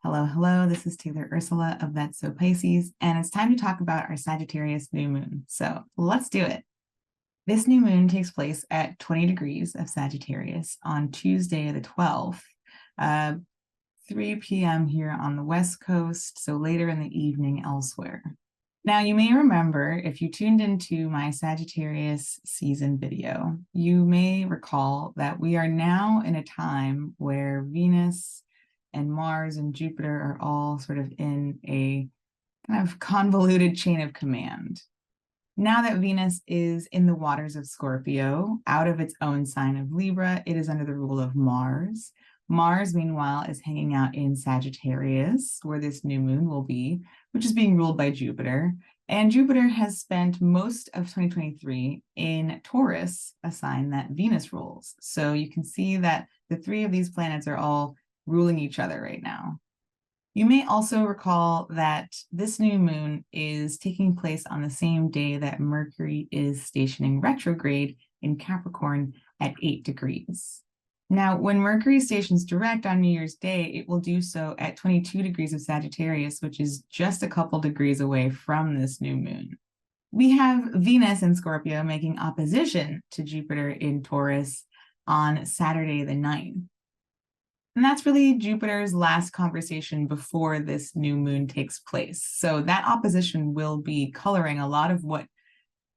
Hello, hello. This is Taylor Ursula of That's So Pisces, and it's time to talk about our Sagittarius new moon. So let's do it. This new moon takes place at 20 degrees of Sagittarius on Tuesday, the 12th, 3 p.m. here on the West Coast, so later in the evening elsewhere. Now, you may remember, if you tuned into my Sagittarius season video, you may recall that we are now in a time where Venus and Mars and Jupiter are all sort of in a kind of convoluted chain of command. Now that Venus is in the waters of Scorpio, out of its own sign of Libra, it is under the rule of Mars. Mars, meanwhile, is hanging out in Sagittarius, where this new moon will be, which is being ruled by Jupiter. And Jupiter has spent most of 2023 in Taurus, a sign that Venus rules. So you can see that the three of these planets are all ruling each other right now. You may also recall that this new moon is taking place on the same day that Mercury is stationing retrograde in Capricorn at 8 degrees. Now, when Mercury stations direct on New Year's Day, it will do so at 22 degrees of Sagittarius, which is just a couple degrees away from this new moon. We have Venus in Scorpio making opposition to Jupiter in Taurus on Saturday the 9th. And that's really Jupiter's last conversation before this new moon takes place. So that opposition will be coloring a lot of what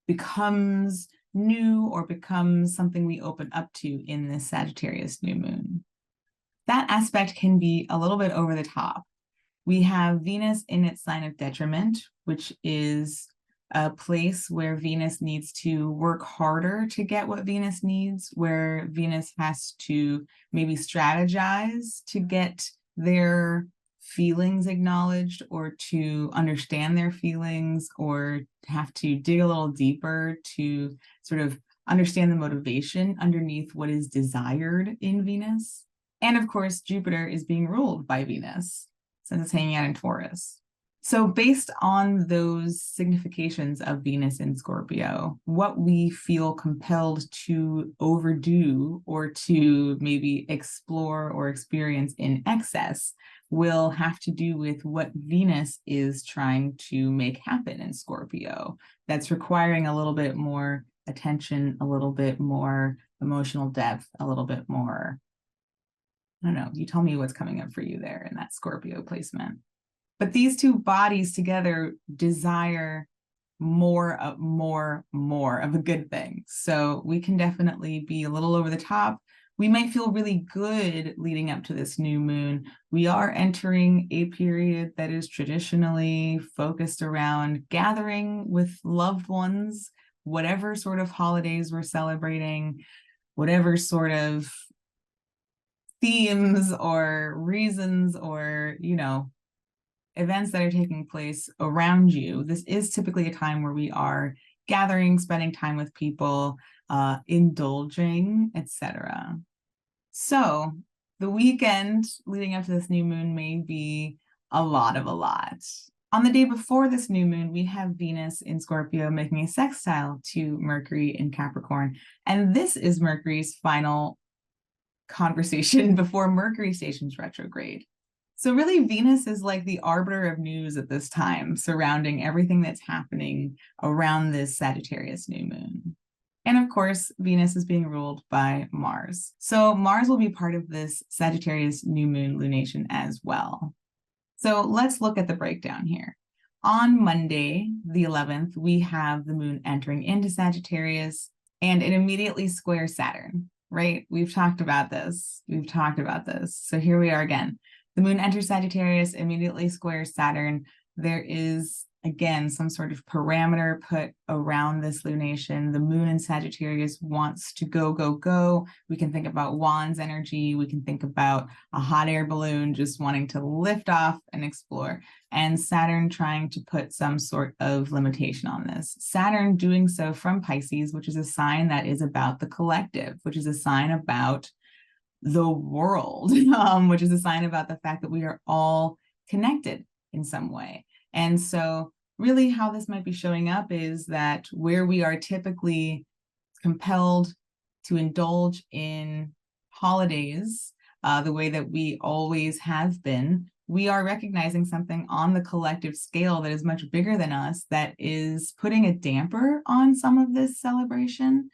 becomes new or becomes something we open up to in this Sagittarius new moon. That aspect can be a little bit over the top. We have Venus in its sign of detriment, which is a place where Venus needs to work harder to get what Venus needs, where Venus has to maybe strategize to get their feelings acknowledged or to understand their feelings, or have to dig a little deeper to sort of understand the motivation underneath what is desired in Venus. And of course, Jupiter is being ruled by Venus since it's hanging out in Taurus. So based on those significations of Venus in Scorpio, what we feel compelled to overdo or to maybe explore or experience in excess will have to do with what Venus is trying to make happen in Scorpio. That's requiring a little bit more attention, a little bit more emotional depth, a little bit more, I don't know, you tell me what's coming up for you there in that Scorpio placement. But these two bodies together desire more of a good thing. So we can definitely be a little over the top. We might feel really good leading up to this new moon. We are entering a period that is traditionally focused around gathering with loved ones, whatever sort of holidays we're celebrating, whatever sort of themes or reasons or, events that are taking place around you. This is typically a time where we are gathering, spending time with people, indulging, etc. So the weekend leading up to this new moon may be a lot. On the day before this new moon, we have Venus in Scorpio making a sextile to Mercury in Capricorn. And this is Mercury's final conversation before Mercury stations retrograde. So really, Venus is like the arbiter of news at this time, surrounding everything that's happening around this Sagittarius new moon. And of course, Venus is being ruled by Mars. So Mars will be part of this Sagittarius new moon lunation as well. So let's look at the breakdown here. On Monday, the 11th, we have the moon entering into Sagittarius, and it immediately squares Saturn, right? We've talked about this. So here we are again. The moon enters Sagittarius, immediately squares Saturn. There is, again, some sort of parameter put around this lunation. The moon in Sagittarius wants to go. We can think about Wands energy. We can think about a hot air balloon just wanting to lift off and explore. And Saturn trying to put some sort of limitation on this. Saturn doing so from Pisces, which is a sign that is about the collective, which is a sign about the world, which is a sign about the fact that we are all connected in some way. And so really how this might be showing up is that where we are typically compelled to indulge in holidays the way that we always have been, we are recognizing something on the collective scale that is much bigger than us, that is putting a damper on some of this celebration.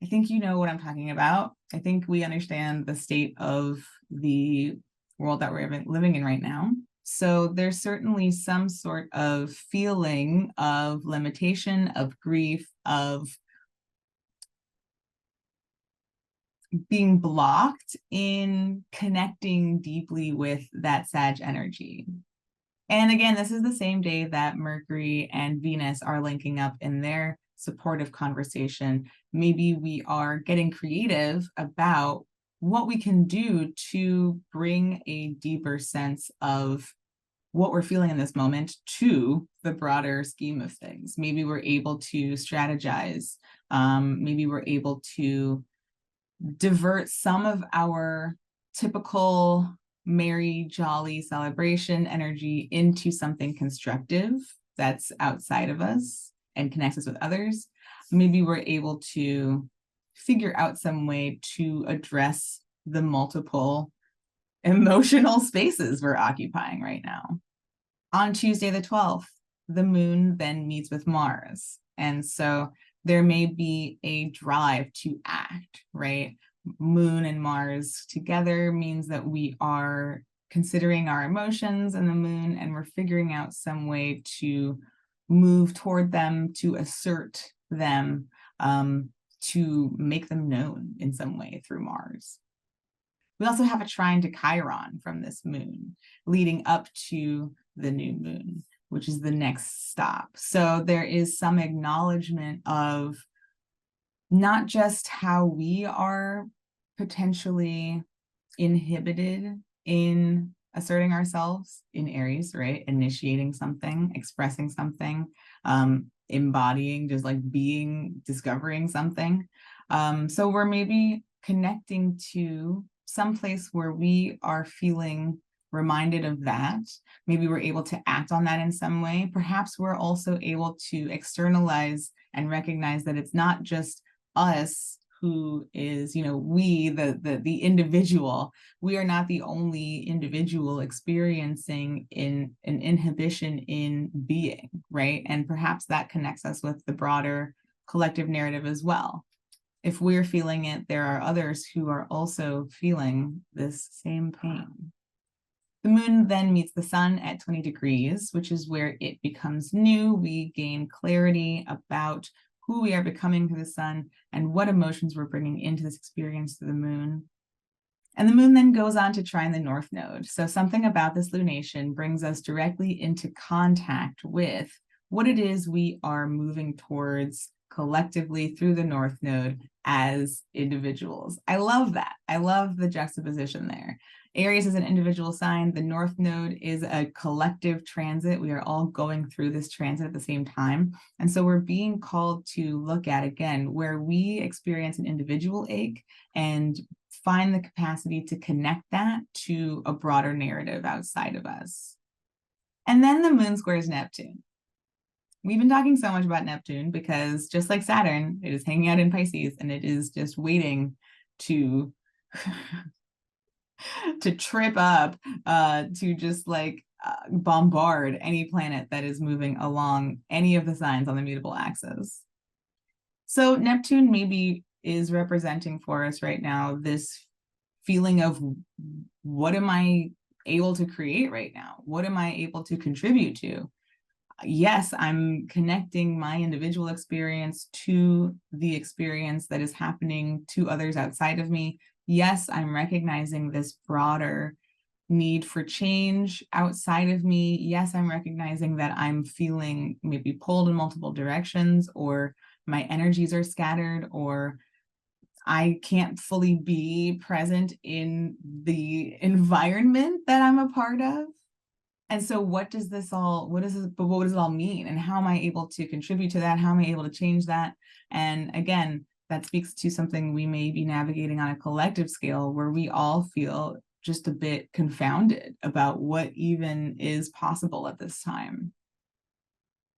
I think you know what I'm talking about. I think we understand the state of the world that we're living in right now. So there's certainly some sort of feeling of limitation, of grief, of being blocked in connecting deeply with that Sag energy. And again, this is the same day that Mercury and Venus are linking up in their supportive conversation. Maybe we are getting creative about what we can do to bring a deeper sense of what we're feeling in this moment to the broader scheme of things. Maybe we're able to strategize. Maybe we're able to divert some of our typical merry, jolly celebration energy into something constructive that's outside of us and connects us with others. Maybe we're able to figure out some way to address the multiple emotional spaces we're occupying right now. On Tuesday the 12th, the moon then meets with Mars. And so there may be a drive to act, right? Moon and Mars together means that we are considering our emotions and the moon, and we're figuring out some way to move toward them, to assert them, to make them known in some way through Mars. We also have a trine to Chiron from this moon, leading up to the new moon, which is the next stop. So there is some acknowledgement of not just how we are potentially inhibited in asserting ourselves in Aries, right? Initiating something, expressing something, embodying, just like being, discovering something. So we're maybe connecting to some place where we are feeling reminded of that. Maybe we're able to act on that in some way. Perhaps we're also able to externalize and recognize that it's not just us who is, we, the individual. We are not the only individual experiencing an inhibition in being, right? And perhaps that connects us with the broader collective narrative as well. If we're feeling it, there are others who are also feeling this same pain. The moon then meets the sun at 20 degrees, which is where it becomes new. We gain clarity about who we are becoming through the sun and what emotions we're bringing into this experience through the moon. And the moon then goes on to trine the north node. So something about this lunation brings us directly into contact with what it is we are moving towards collectively through the north node as individuals. I love that. I love the juxtaposition there. Aries is an individual sign. The north node is a collective transit. We are all going through this transit at the same time. And so we're being called to look at, again, where we experience an individual ache and find the capacity to connect that to a broader narrative outside of us. And then the moon squares Neptune. We've been talking so much about Neptune because just like Saturn, it is hanging out in Pisces and it is just waiting to to trip up, to just like bombard any planet that is moving along any of the signs on the mutable axis. So Neptune maybe is representing for us right now this feeling of, what am I able to create right now? What am I able to contribute to? Yes, I'm connecting my individual experience to the experience that is happening to others outside of me. Yes, I'm recognizing this broader need for change outside of me. Yes, I'm recognizing that I'm feeling maybe pulled in multiple directions, or my energies are scattered, or I can't fully be present in the environment that I'm a part of. And so what does it all mean? And how am I able to contribute to that? How am I able to change that? And again, that speaks to something we may be navigating on a collective scale, where we all feel just a bit confounded about what even is possible at this time.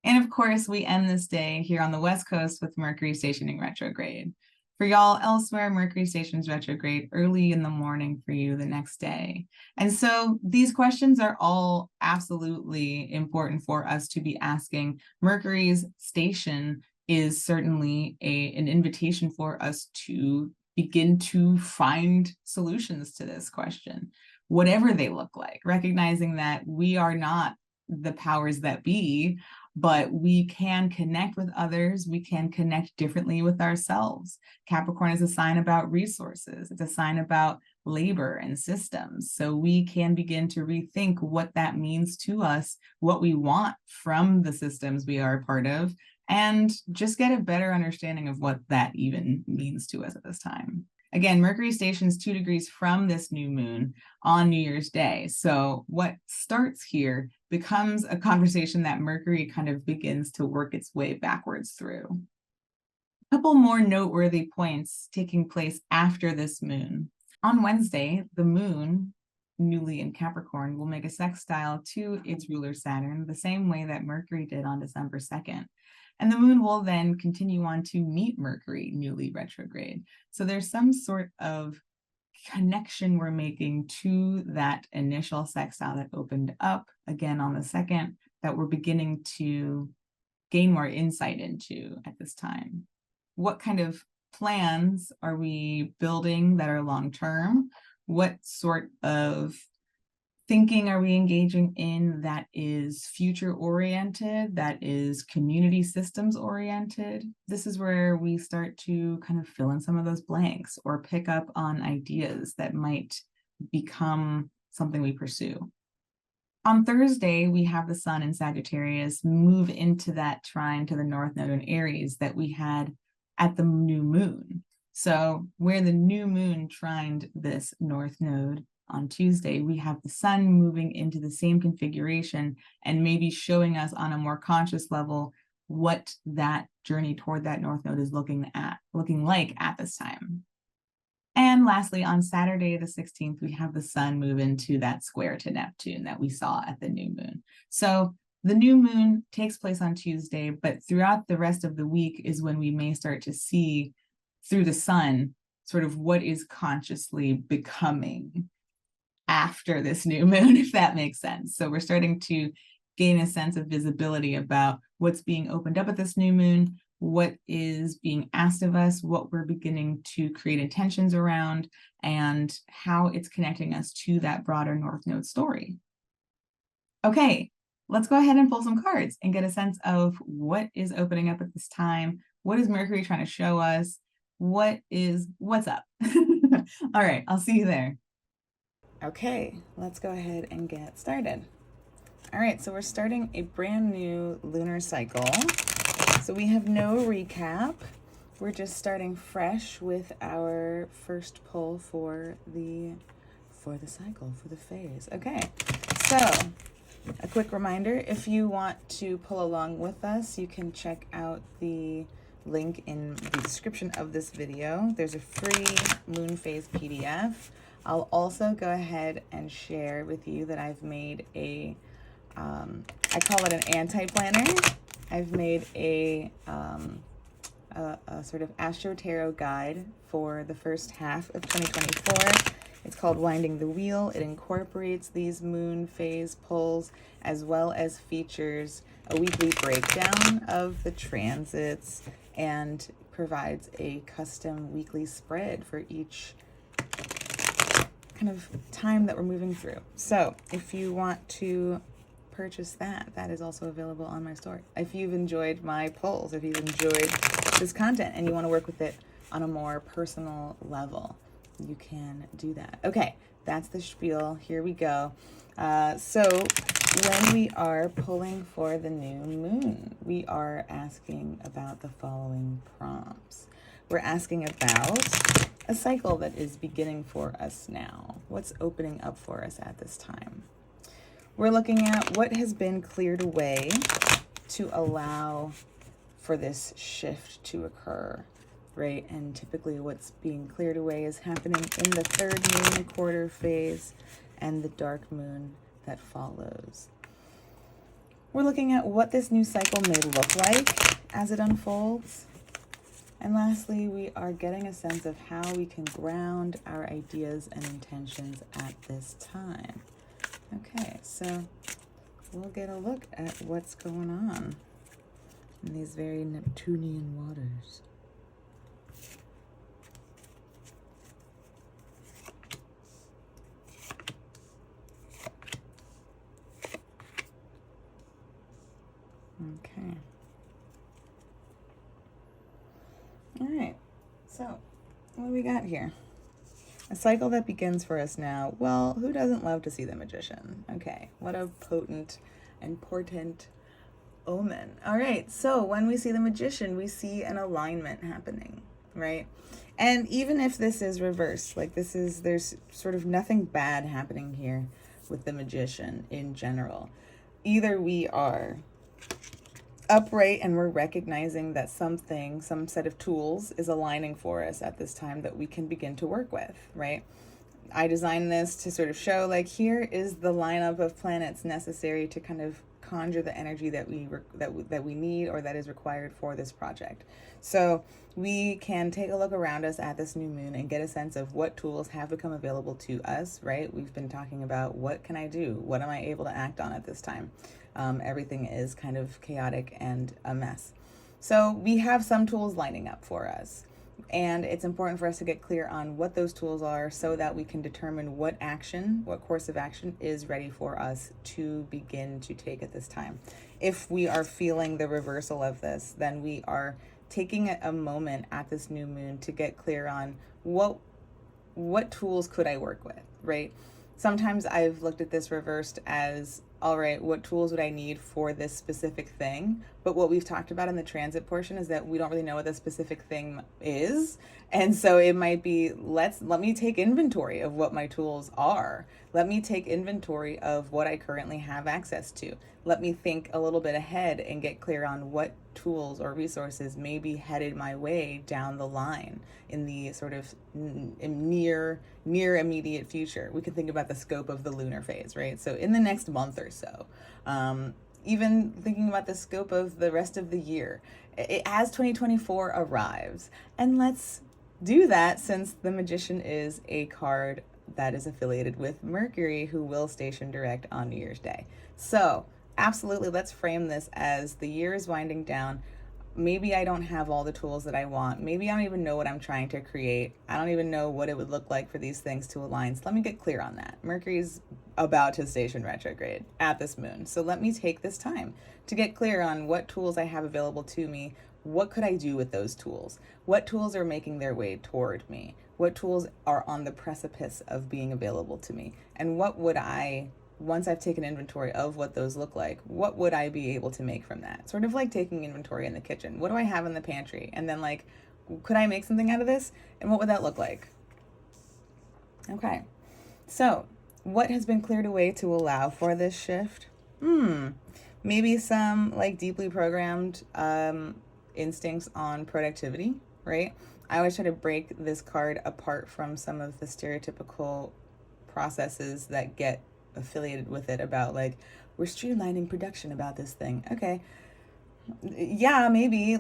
And of course, we end this day here on the West Coast with Mercury stationing retrograde. For y'all elsewhere, Mercury stations retrograde early in the morning for you the next day. And so these questions are all absolutely important for us to be asking. Mercury's station is certainly an invitation for us to begin to find solutions to this question, whatever they look like, recognizing that we are not the powers that be, but we can connect with others. We can connect differently with ourselves. Capricorn is a sign about resources. It's a sign about labor and systems. So we can begin to rethink what that means to us, what we want from the systems we are a part of, and just get a better understanding of what that even means to us at this time. Again, Mercury stations 2 degrees from this new moon on New Year's Day. So what starts here becomes a conversation that Mercury kind of begins to work its way backwards through. A couple more noteworthy points taking place after this moon. On Wednesday, the moon, newly in Capricorn, will make a sextile to its ruler Saturn, the same way that Mercury did on December 2nd. And the moon will then continue on to meet Mercury, newly retrograde. So there's some sort of connection we're making to that initial sextile that opened up again on the 2nd that we're beginning to gain more insight into at this time. What kind of plans are we building that are long-term? What sort of thinking are we engaging in that is future-oriented, that is community systems-oriented? This is where we start to kind of fill in some of those blanks or pick up on ideas that might become something we pursue. On Thursday, we have the sun in Sagittarius move into that trine to the North Node in Aries that we had at the new moon. So where the new moon trined this North Node, on Tuesday, we have the sun moving into the same configuration and maybe showing us on a more conscious level what that journey toward that North Node is looking like at this time. And lastly, on Saturday, the 16th, we have the sun move into that square to Neptune that we saw at the new moon. So the new moon takes place on Tuesday, but throughout the rest of the week is when we may start to see through the sun sort of what is consciously becoming after this new moon, if that makes sense. So we're starting to gain a sense of visibility about what's being opened up at this new moon, what is being asked of us, what we're beginning to create intentions around, and how it's connecting us to that broader North Node story. Okay, let's go ahead and pull some cards and get a sense of what is opening up at this time. What is Mercury trying to show us? What's up? All right, I'll see you there. Okay, let's go ahead and get started. All right, so we're starting a brand new lunar cycle. So we have no recap. We're just starting fresh with our first pull for the cycle, for the phase. Okay, so a quick reminder, if you want to pull along with us, you can check out the link in the description of this video. There's a free moon phase PDF. I'll also go ahead and share with you that I've made I call it an anti-planner. I've made a sort of Astro Tarot guide for the first half of 2024. It's called Winding the Wheel. It incorporates these moon phase pulls as well as features a weekly breakdown of the transits and provides a custom weekly spread for each kind of time that we're moving through. So if you want to purchase that is also available on my store. If you've enjoyed my polls, if you've enjoyed this content and you want to work with it on a more personal level, you can do that. Okay, that's the spiel. Here we go. So when we are pulling for the new moon, we are asking about the following prompts. We're asking about a cycle that is beginning for us now. What's opening up for us at this time? We're looking at what has been cleared away to allow for this shift to occur, right? And typically what's being cleared away is happening in the third moon quarter phase and the dark moon that follows. We're looking at what this new cycle may look like as it unfolds. And lastly, we are getting a sense of how we can ground our ideas and intentions at this time. Okay, so we'll get a look at what's going on in these very Neptunian waters. Okay. All right. So, what do we got here? A cycle that begins for us now. Well, who doesn't love to see the Magician? Okay. What a potent and portent omen. All right. So, when we see the Magician, we see an alignment happening, right? And even if this is reversed, like there's sort of nothing bad happening here with the Magician in general. Either we are upright and we're recognizing that something, some set of tools is aligning for us at this time that we can begin to work with, right? I designed this to sort of show, like, here is the lineup of planets necessary to kind of conjure the energy that we need or that is required for this project. So we can take a look around us at this new moon and get a sense of what tools have become available to us, right? We've been talking about, what can I do? What am I able to act on at this time? Everything is kind of chaotic and a mess. So we have some tools lining up for us. And it's important for us to get clear on what those tools are so that we can determine what action, what course of action is ready for us to begin to take at this time. If we are feeling the reversal of this, then we are taking a moment at this new moon to get clear on what tools could I work with, right? Sometimes I've looked at this reversed as, all right, what tools would I need for this specific thing? But what we've talked about in the transit portion is that we don't really know what the specific thing is. And so it might be, let me take inventory of what my tools are. Let me take inventory of what I currently have access to. Let me think a little bit ahead and get clear on what tools or resources may be headed my way down the line in the sort of near immediate future. We can think about the scope of the lunar phase, right? So in the next month or so, even thinking about the scope of the rest of the year, as 2024 arrives. And let's do that since the Magician is a card that is affiliated with Mercury, who will station direct on New Year's Day. So absolutely, let's frame this as the year is winding down. Maybe I don't have all the tools that I want. Maybe I don't even know what I'm trying to create. I don't even know what it would look like for these things to align. So let me get clear on that. Mercury's about to station retrograde at this moon. So let me take this time to get clear on what tools I have available to me. What could I do with those tools? What tools are making their way toward me? What tools are on the precipice of being available to me? And what would I, once I've taken inventory of what those look like, what would I be able to make from that? Sort of like taking inventory in the kitchen. What do I have in the pantry? And then, like, could I make something out of this? And what would that look like? Okay. So what has been cleared away to allow for this shift? Maybe some, like, deeply programmed instincts on productivity, right? I always try to break this card apart from some of the stereotypical processes that get affiliated with it about, like, we're streamlining production about this thing. Okay, yeah, maybe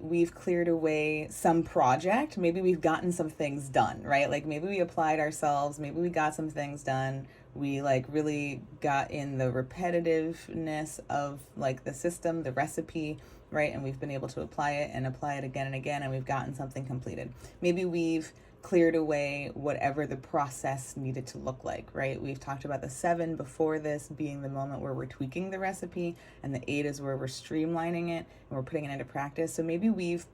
we've cleared away some project, maybe we've gotten some things done, right? Like, maybe we applied ourselves, maybe we got some things done, we, like, really got in the repetitiveness of, like, the system, the recipe, right? And we've been able to apply it again and again, and we've gotten something completed. Maybe we've cleared away whatever the process needed to look like, right? We've talked about the 7 before this being the moment where we're tweaking the recipe, and the 8 is where we're streamlining it and we're putting it into practice. So maybe we've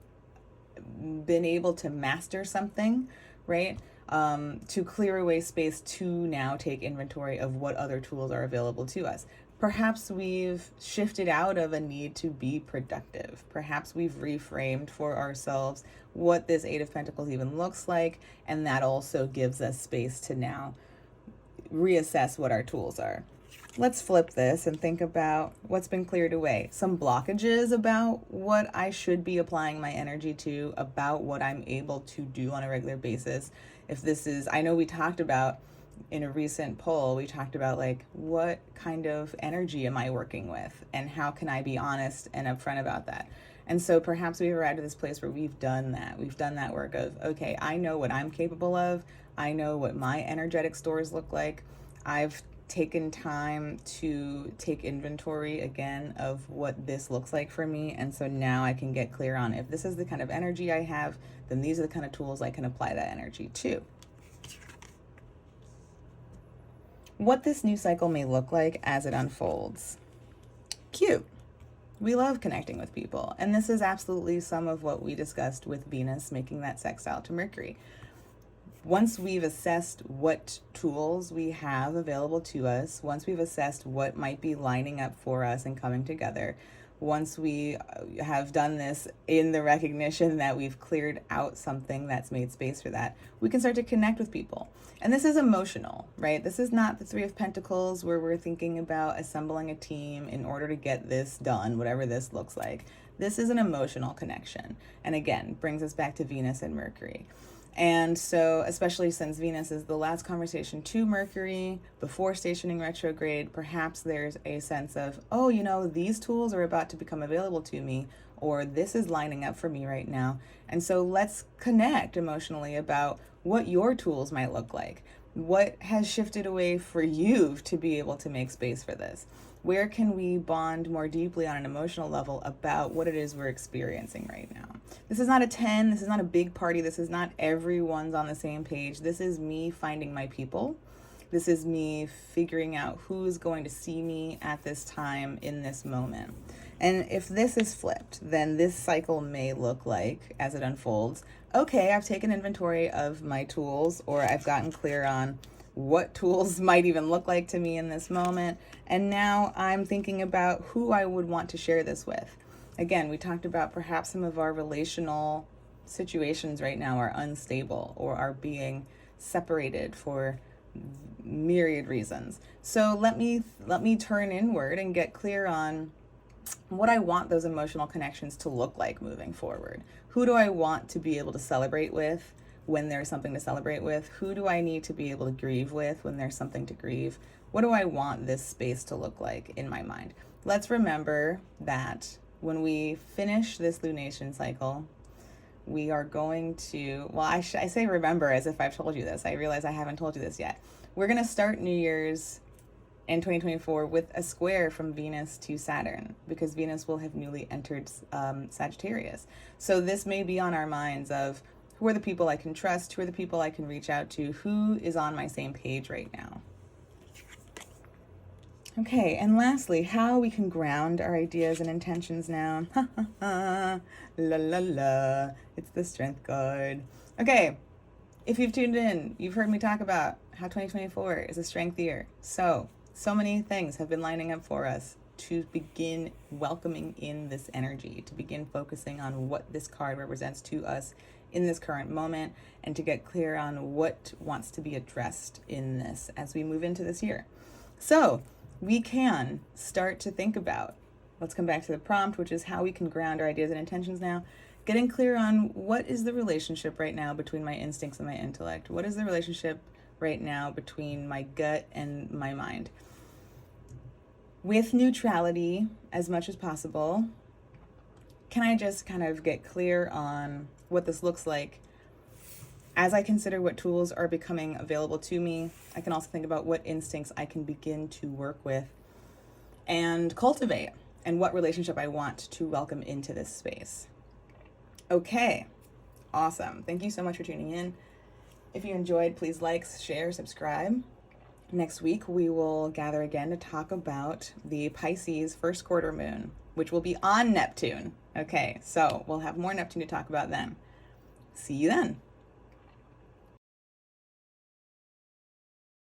been able to master something, right? To clear away space to now take inventory of what other tools are available to us. Perhaps we've shifted out of a need to be productive. Perhaps we've reframed for ourselves what this 8 of Pentacles even looks like, and that also gives us space to now reassess what our tools are. Let's flip this and think about what's been cleared away. Some blockages about what I should be applying my energy to, about what I'm able to do on a regular basis. If this is, I know we talked about in a recent poll, we talked about, like, what kind of energy am I working with and how can I be honest and upfront about that? And so perhaps we've arrived at this place where we've done that. We've done that work of, okay, I know what I'm capable of. I know what my energetic stores look like. I've taken time to take inventory again of what this looks like for me. And so now I can get clear on if this is the kind of energy I have, then these are the kind of tools I can apply that energy to. What this new cycle may look like as it unfolds. Cute. We love connecting with people. And this is absolutely some of what we discussed with Venus making that sextile to Mercury. Once we've assessed what tools we have available to us, once we've assessed what might be lining up for us and coming together, once we have done this in the recognition that we've cleared out something that's made space for that, we can start to connect with people. And this is emotional, right? This is not the Three of Pentacles where we're thinking about assembling a team in order to get this done, whatever this looks like. This is an emotional connection. And again, brings us back to Venus and Mercury. And so, especially since Venus is the last conversation to Mercury before stationing retrograde, perhaps there's a sense of, oh, you know, these tools are about to become available to me, or this is lining up for me right now. And so let's connect emotionally about what your tools might look like. What has shifted away for you to be able to make space for this? Where can we bond more deeply on an emotional level about what it is we're experiencing right now? This is not a 10, this is not a big party, this is not everyone's on the same page. This is me finding my people. This is me figuring out who's going to see me at this time in this moment. And if this is flipped, then this cycle may look like, as it unfolds, okay, I've taken inventory of my tools, or I've gotten clear on what tools might even look like to me in this moment. And now I'm thinking about who I would want to share this with. Again, we talked about perhaps some of our relational situations right now are unstable or are being separated for myriad reasons. So let me turn inward and get clear on what I want those emotional connections to look like moving forward. Who do I want to be able to celebrate with when there's something to celebrate with? Who do I need to be able to grieve with when there's something to grieve? What do I want this space to look like in my mind? Let's remember that when we finish this lunation cycle, we are going to, well, I say remember as if I've told you this. I realize I haven't told you this yet. We're going to start New Year's in 2024 with a square from Venus to Saturn, because Venus will have newly entered Sagittarius. So this may be on our minds of, who are the people I can trust? Who are the people I can reach out to? Who is on my same page right now? Okay, and lastly, how we can ground our ideas and intentions now. La la la, it's the Strength card. Okay, if you've tuned in, you've heard me talk about how 2024 is a strength year. So many things have been lining up for us to begin welcoming in this energy, to begin focusing on what this card represents to us in this current moment, and to get clear on what wants to be addressed in this as we move into this year. So we can start to think about, let's come back to the prompt, which is how we can ground our ideas and intentions now, getting clear on what is the relationship right now between my instincts and my intellect? What is the relationship right now between my gut and my mind? With neutrality as much as possible, can I just kind of get clear on what this looks like as I consider what tools are becoming available to me? I can also think about what instincts I can begin to work with and cultivate, and what relationship I want to welcome into this space. Okay, awesome. Thank you so much for tuning in. If you enjoyed, please like, share, subscribe. Next week, we will gather again to talk about the Pisces first quarter moon, which will be on Neptune. Okay, so we'll have more Neptune to talk about then. See you then.